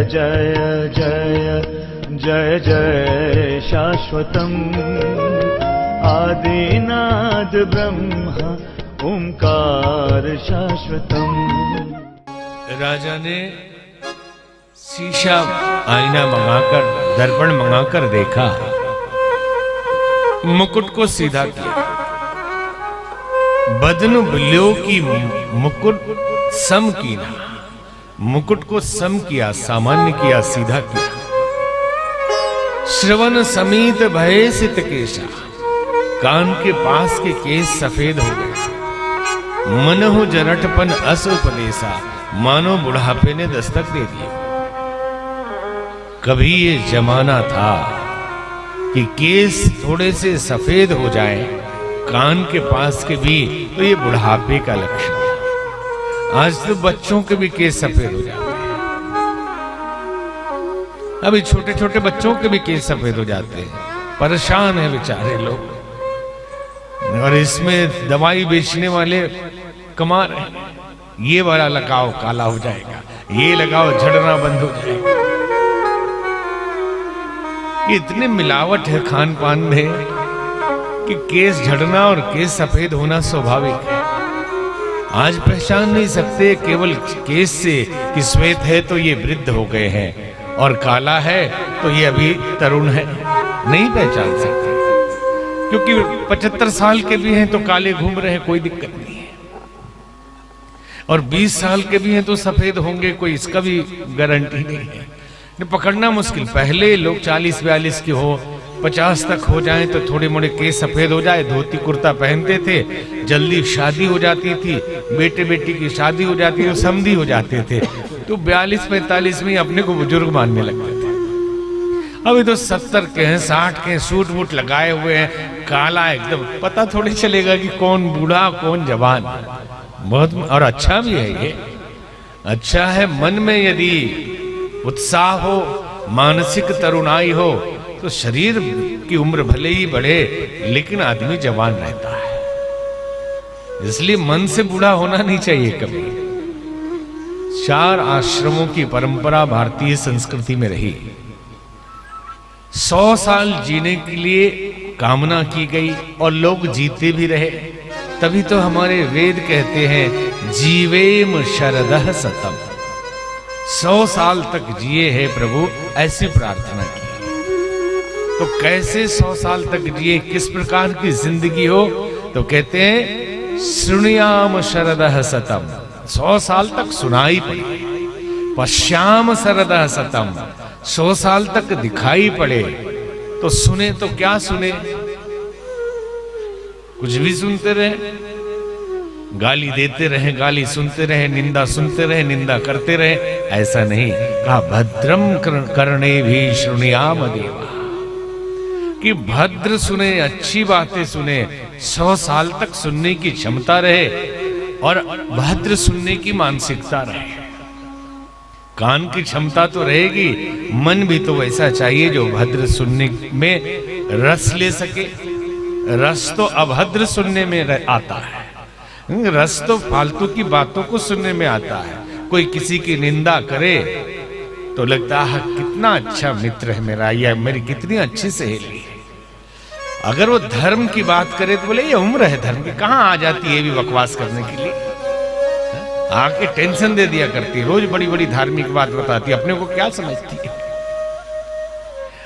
जय जय जय जय शाश्वतम् आदिनाद ब्रह्म ओंकार शाश्वतम्। राजा ने शीशा आईना मंगाकर, दर्पण मंगाकर देखा, मुकुट को सीधा किया, बदनु बिल्लियों की मुकुट सम कीना, मुकुट को सम किया, सामान्य किया, सीधा किया। श्रवण समीत भय सित केशा, कान के पास के केस सफेद हो गए। मनहु जरठपन अस उपदेशा, मानो बुढ़ापे ने दस्तक दे दी। कभी ये जमाना था कि केस थोड़े से सफेद हो जाए कान के पास के भी, तो ये बुढ़ापे का लक्षण है। आज तो बच्चों के भी केस सफेद हो जाते हैं। अभी छोटे छोटे बच्चों के भी केस सफेद हो जाते हैं। परेशान है बेचारे लोग। और इसमें दवाई बेचने वाले कमा रहे हैं। ये वाला लगाओ काला हो जाएगा, ये लगाओ झड़ना बंद हो जाएगा। ये इतने मिलावट है खान पान में कि केस झड़ना और केस सफेद होना स्वाभाविक है। आज पहचान नहीं सकते केवल केस से कि श्वेत है तो ये वृद्ध हो गए हैं और काला है तो ये अभी तरुण है, नहीं पहचान सकते। क्योंकि 75 साल के भी हैं तो काले घूम रहे हैं, कोई दिक्कत नहीं है। और 20 साल के भी हैं तो सफेद होंगे, कोई इसका भी गारंटी नहीं है। पकड़ना मुश्किल। पहले लोग 40-42 के हो, 50 तक हो जाएं तो थोड़े मोड़े केस सफेद हो जाए, धोती कुर्ता पहनते थे, जल्दी शादी हो जाती थी, बेटे बेटी की शादी हो जाती थी, समधी हो जाते थे, तो 42-45 में अपने को बुजुर्ग मानने लगते थे। अभी तो 70 के हैं, 60 के हैं, सूट वूट लगाए हुए हैं, काला एकदम, पता थोड़ी चलेगा कि कौन बूढ़ा कौन जवान। बहुत और अच्छा भी है ये, अच्छा है। मन में यदि उत्साह हो, मानसिक तरुणाई हो, तो शरीर की उम्र भले ही बढ़े लेकिन आदमी जवान रहता है। इसलिए मन से बूढ़ा होना नहीं चाहिए कभी। 4 आश्रमों की परंपरा भारतीय संस्कृति में रही। 100 साल जीने के लिए कामना की गई और लोग जीते भी रहे। तभी तो हमारे वेद कहते हैं जीवेम शरदः शतम्, 100 साल तक जिए हैं प्रभु, ऐसी प्रार्थना की। तो कैसे 100 साल तक जिए, किस प्रकार की जिंदगी हो, तो कहते हैं शृणुयाम शरदः शतम्, 100 साल तक सुनाई पड़े। पश्याम शरदः शतम्, 100 साल तक दिखाई पड़े। तो सुने तो क्या सुने, कुछ भी सुनते रहे, गाली देते रहे, गाली सुनते रहे, निंदा सुनते रहे, निंदा करते रहे, ऐसा नहीं। कहा भद्रम करणे भी शृणुयाम देवा, कि भद्र सुने, अच्छी बातें सुने, 100 साल तक सुनने की क्षमता रहे और भद्र सुनने की मानसिकता रहे। कान की क्षमता तो रहेगी, मन भी तो वैसा चाहिए जो भद्र सुनने में रस ले सके। रस तो अभद्र सुनने में आता है, रस तो फालतू की बातों को सुनने में आता है। कोई किसी की निंदा करे तो लगता है कितना अच्छा मित्र है मेरा, या मेरी कितनी अच्छी सहेली है। अगर वो धर्म की बात करे तो बोले ये उम्र है धर्म की, कहाँ आ जाती है ये भी बकवास करने के लिए, आके टेंशन दे दिया करती, रोज बड़ी बड़ी धार्मिक बात बताती, अपने को क्या समझती है।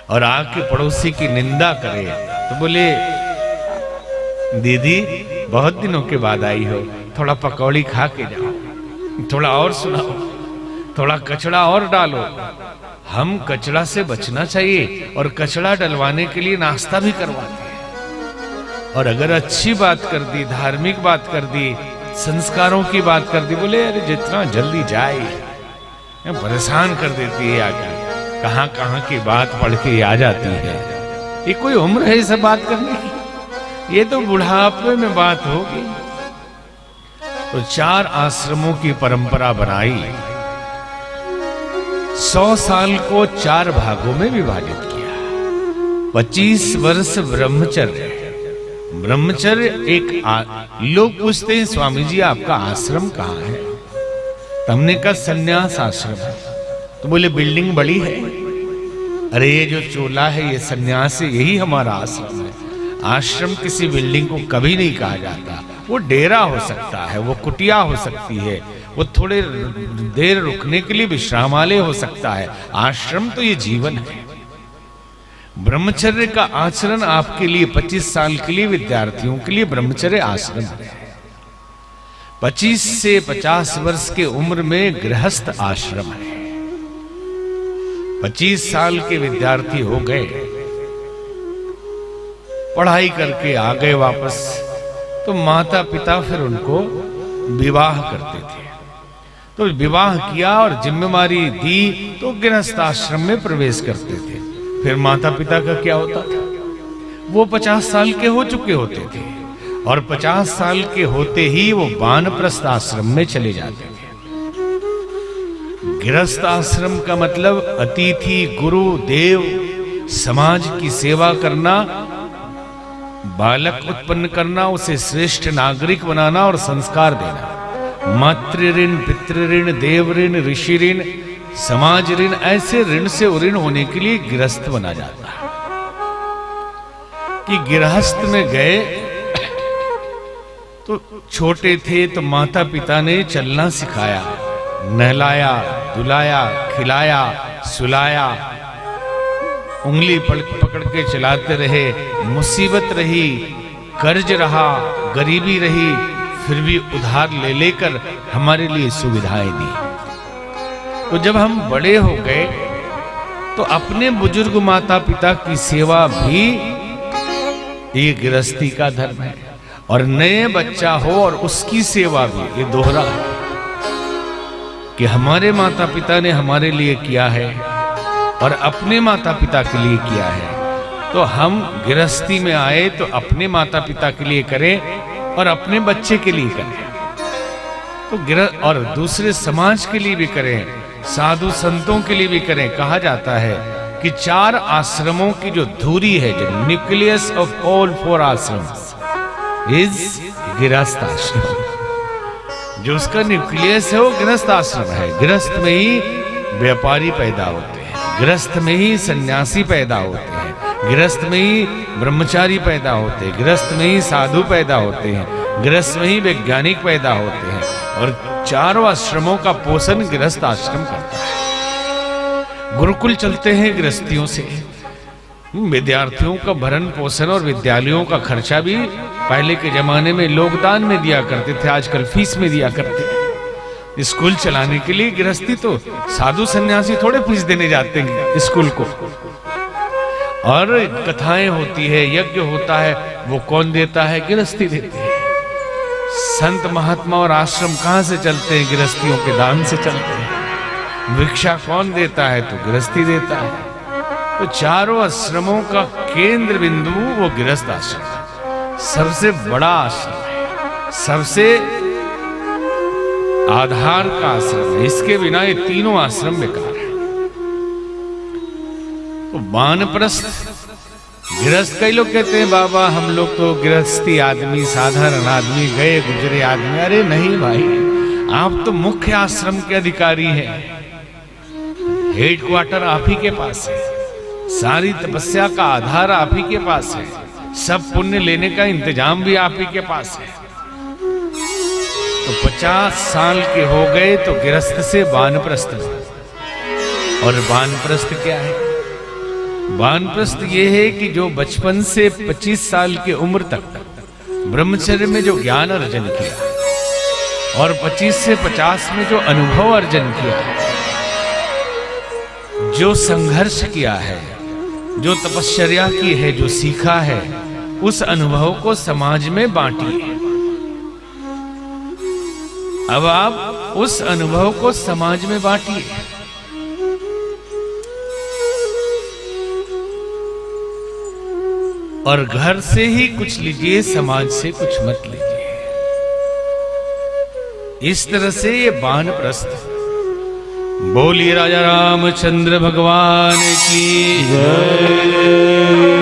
और आके पड़ोसी की निंदा करे तो बोले दीदी बहुत दिनों के बाद आई हो, थोड़ा पकौड़ी खा के जाओ, थोड़ा और सुनाओ, थोड़ा कचड़ा और डालो। हम कचड़ा से बचना चाहिए और कचड़ा डलवाने के लिए नाश्ता भी करवाते हैं। और अगर अच्छी बात कर दी, धार्मिक बात कर दी, संस्कारों की बात कर दी, बोले अरे जितना जल्दी जाए, परेशान कर देती है आगे, कहां कहां की बात पढ़ के आ जाती है। ये कोई उम्र है सब बात करने की, ये तो बुढ़ापे में बात होगी। तो 4 आश्रमों की परंपरा बनाई, 100 साल को 4 भागों में विभाजित किया। 25 वर्ष ब्रह्मचर्य। ब्रह्मचर्य एक लोग पूछते हैं स्वामी जी आपका आश्रम कहाँ है, तो हमने कहा संन्यास आश्रम है। तो बोले बिल्डिंग बड़ी है। अरे ये जो चोला है, ये सन्यास है, यही हमारा आश्रम है। आश्रम किसी बिल्डिंग को कभी नहीं कहा जाता। वो डेरा हो सकता है, वो कुटिया हो सकती है, वो थोड़े देर रुकने के लिए विश्रामालय हो सकता है। आश्रम तो ये जीवन है। ब्रह्मचर्य का आचरण आपके लिए 25 साल के लिए विद्यार्थियों के लिए ब्रह्मचर्य आश्रम है। 25 से 50 वर्ष के उम्र में गृहस्थ आश्रम है। 25 साल के विद्यार्थी हो गए, पढ़ाई करके आ गए वापस, तो माता पिता फिर उनको विवाह करते थे। तो विवाह किया और जिम्मेवारी दी तो गृहस्थ आश्रम में प्रवेश करते थे। फिर माता पिता का क्या होता था? वो 50 साल के हो चुके होते थे और 50 साल के होते ही वो वानप्रस्थ आश्रम में चले जाते थे। गृहस्थ आश्रम का मतलब अतिथि, गुरु, देव, समाज की सेवा करना, बालक उत्पन्न करना, उसे श्रेष्ठ नागरिक बनाना और संस्कार देना। मातृ ऋण, पितृ ऋण, देव ऋण, ऋषि ऋण, समाज ऋण, ऐसे ऋण से ऋण होने के लिए गृहस्थ बना जाता है। कि गृहस्थ में गए तो छोटे थे तो माता पिता ने चलना सिखाया, नहलाया, दुलाया, खिलाया, सुलाया, उंगली पकड़ के चलाते रहे। मुसीबत रही, कर्ज रहा, गरीबी रही, फिर भी उधार ले लेकर हमारे लिए सुविधाएं दी। तो जब हम बड़े हो गए तो अपने बुजुर्ग माता पिता की सेवा भी ये गृहस्थी का धर्म है। और नए बच्चा हो और उसकी सेवा भी, ये दोहरा है कि हमारे माता पिता ने हमारे लिए किया है और अपने माता पिता के लिए किया है, तो हम गृहस्थी में आए तो अपने माता पिता के लिए करें और अपने बच्चे के लिए करें, तो और दूसरे समाज के लिए भी करें, साधु संतों के लिए भी करें। कहा जाता है कि 4 आश्रमों की जो धुरी है, जो nucleus of all 4 ashrams is गृहस्थ आश्रम। जो उसका न्यूक्लियस है वो गृहस्थ आश्रम है। गृहस्थ में ही व्यापारी पैदा होते हैं, गृहस्थ में ही सन्यासी पैदा होते हैं, गृहस्थ में ही ब्रह्मचारी पैदा होते हैं, गृहस्थ में ही साधु पैदा होते हैं, गृहस्थ में ही वैज्ञानिक पैदा होते हैं। और 4 आश्रमों का पोषण गृहस्थ आश्रम करता है। गुरुकुल चलते हैं गृहस्थियों से। विद्यार्थियों का भरण पोषण और विद्यालयों का खर्चा भी पहले के जमाने में लोग दान में दिया करते थे, आजकल फीस में दिया करते हैं। स्कूल चलाने के लिए गृहस्थी तो साधु सन्यासी थोड़े फीस देने जाते हैं स्कूल को। और कथाएं होती है, यज्ञ होता है, वो कौन देता है? गृहस्थी देते हैं। संत महात्मा और आश्रम कहां से चलते हैं? गृहस्थियों के दान से चलते हैं। भिक्षा कौन देता है? तो गृहस्थी देता है। तो 4 आश्रमों का केंद्र बिंदु वो गृहस्थ आश्रम है। सबसे बड़ा आश्रम है, सबसे आधार का आश्रम है। इसके बिना ये तीनों आश्रम बेकार है। तो वानप्रस्थ गृहस्थ, कई लोग कहते हैं बाबा हम लोग तो गृहस्थी आदमी, साधारण आदमी, गए गुजरे आदमी। अरे नहीं भाई, आप तो मुख्य आश्रम के अधिकारी हैं। हेडक्वार्टर आप ही के पास है, सारी तपस्या का आधार आप ही के पास है, सब पुण्य लेने का इंतजाम भी आप ही के पास है। तो 50 साल के हो गए तो गृहस्थ से वानप्रस्थ। और वानप्रस्थ क्या है? वानप्रस्थ ये है कि जो बचपन से 25 साल की उम्र तक ब्रह्मचर्य में जो ज्ञान अर्जन किया और 25 से 50 में जो अनुभव अर्जन किया, जो संघर्ष किया है, जो तपश्चर्या की है, जो सीखा है, उस अनुभव को समाज में बांटिए। अब आप उस अनुभव को समाज में बांटिए। और घर से ही कुछ लीजिए, समाज से कुछ मत लीजिए। इस तरह से ये वानप्रस्थ। बोलिए राजा रामचंद्र भगवान की जय।